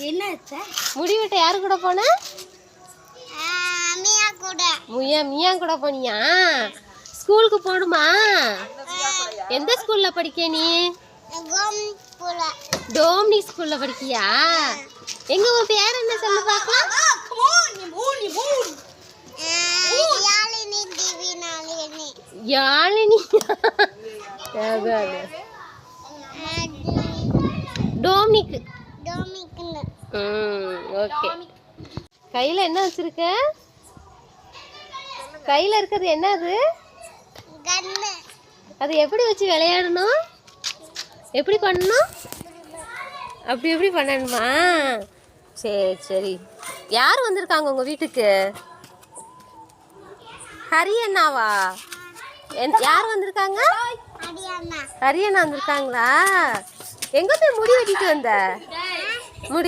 என்ன முடி வெட்ட யாரு கூட போன? மியா கூட போனியா? ஸ்கூலுக்கு போகணுமா? எந்த ஸ்கூல்ல படிக்க நீ? டோம்னி ஸ்கூல்ல படிக்கியா? எங்க உன் பேர் என்ன சொல்லு பார்க்கலாம்? யாழினி. டோம்னிக்கு. ஓகே. கையில என்ன வச்சிருக்க? கையில இருக்கிறது என்ன அது? அது எப்படி வச்சு விளையாடணும்? எப்படி பண்ணணும்? அப்படி எப்படி பண்ணணுமா? சரி சரி. யார் வந்திருக்காங்க உங்க வீட்டுக்கு? ஹரியண்ணாவா? யார் வந்திருக்காங்க? ஹரியண்ணா வந்திருக்காங்களா? எங்க போய் முடி வெட்டிட்டு வந்த? முடி